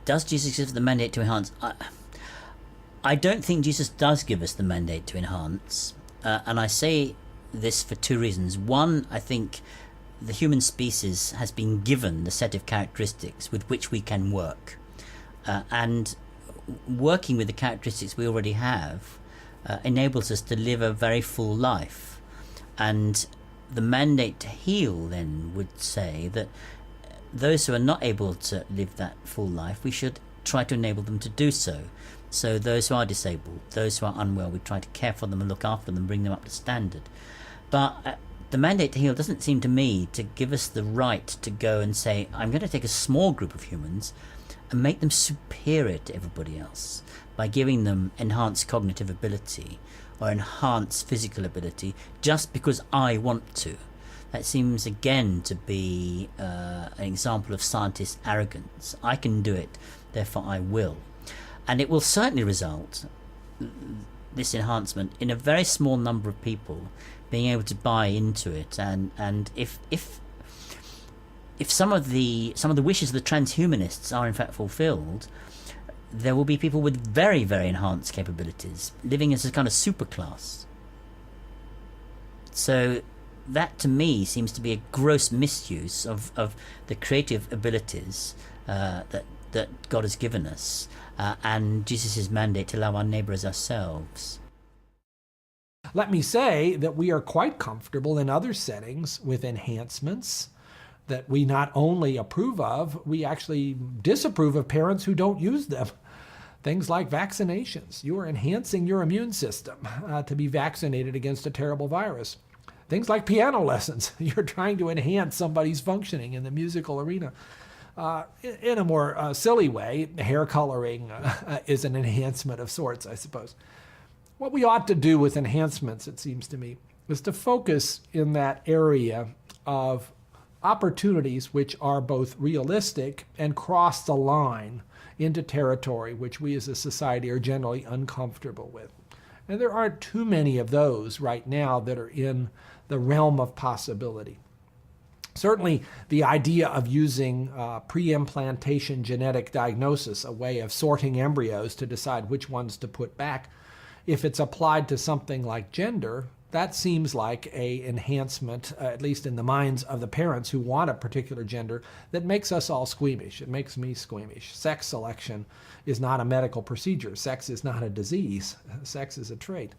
Does Jesus give us the mandate to enhance? I don't think Jesus does give us the mandate to enhance. And I say this for two reasons. One, I think the human species has been given the set of characteristics with which we can work. And working with the characteristics we already have enables us to live a very full life. And the mandate to heal then would say that those who are not able to live that full life, we should try to enable them to do so. So those who are disabled, those who are unwell, we try to care for them and look after them, bring them up to standard. But the mandate to heal doesn't seem to me to give us the right to go and say, I'm going to take a small group of humans and make them superior to everybody else by giving them enhanced cognitive ability or enhanced physical ability just because I want to. That seems again to be an example of scientist arrogance. I can do it, therefore I will. And it will certainly result, this enhancement, in a very small number of people being able to buy into it. And if some of the wishes of the transhumanists are in fact fulfilled, there will be people with very, very enhanced capabilities living as a kind of superclass. So that to me seems to be a gross misuse of the creative abilities that God has given us, and Jesus' mandate to love our neighbour as ourselves. Let me say that we are quite comfortable in other settings with enhancements that we not only approve of, we actually disapprove of parents who don't use them. Things like vaccinations. You are enhancing your immune system to be vaccinated against a terrible virus. Things like piano lessons. You're trying to enhance somebody's functioning in the musical arena. In a more silly way, hair coloring is an enhancement of sorts, I suppose. What we ought to do with enhancements, it seems to me, is to focus in that area of opportunities which are both realistic and cross the line into territory which we as a society are generally uncomfortable with. And there aren't too many of those right now that are in the realm of possibility. Certainly, the idea of using pre-implantation genetic diagnosis, a way of sorting embryos to decide which ones to put back, if it's applied to something like gender, that seems like an enhancement, at least in the minds of the parents who want a particular gender, that makes us all squeamish. It makes me squeamish. Sex selection is not a medical procedure. Sex is not a disease. Sex is a trait.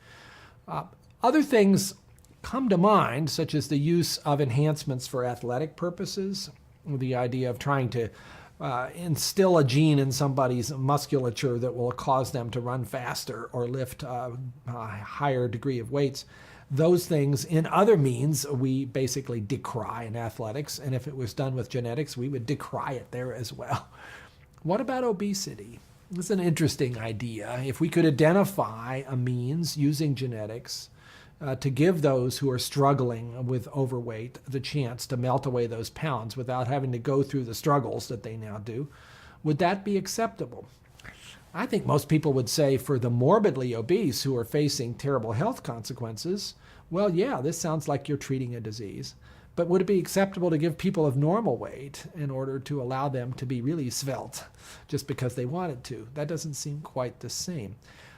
Other things come to mind, such as the use of enhancements for athletic purposes, the idea of trying to instill a gene in somebody's musculature that will cause them to run faster or lift a higher degree of weights. Those things, in other means, we basically decry in athletics, and if it was done with genetics, we would decry it there as well. What about obesity? It's an interesting idea. If we could identify a means using genetics to give those who are struggling with overweight the chance to melt away those pounds without having to go through the struggles that they now do, would that be acceptable? I think most people would say for the morbidly obese who are facing terrible health consequences, well, yeah, this sounds like you're treating a disease. But would it be acceptable to give people of normal weight in order to allow them to be really svelte just because they wanted to? That doesn't seem quite the same.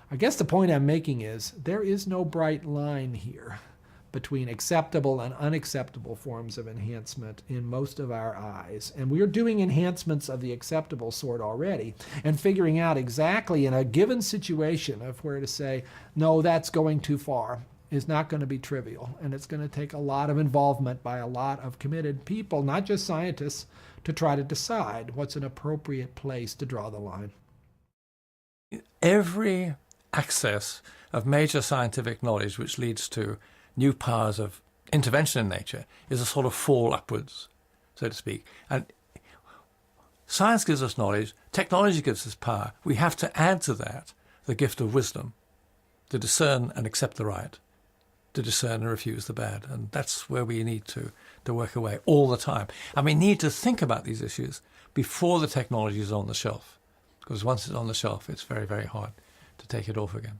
I guess the point I'm making is there is no bright line here between acceptable and unacceptable forms of enhancement in most of our eyes. And we're doing enhancements of the acceptable sort already and figuring out exactly in a given situation of where to say, no, that's going too far, is not going to be trivial. And it's going to take a lot of involvement by a lot of committed people, not just scientists, to try to decide what's an appropriate place to draw the line. Every access of major scientific knowledge which leads to new powers of intervention in nature is a sort of fall upwards, so to speak. And science gives us knowledge, technology gives us power. We have to add to that the gift of wisdom to discern and accept the right, to discern and refuse the bad. And that's where we need to work away all the time. And we need to think about these issues before the technology is on the shelf, because once it's on the shelf, it's very, very hard to take it off again.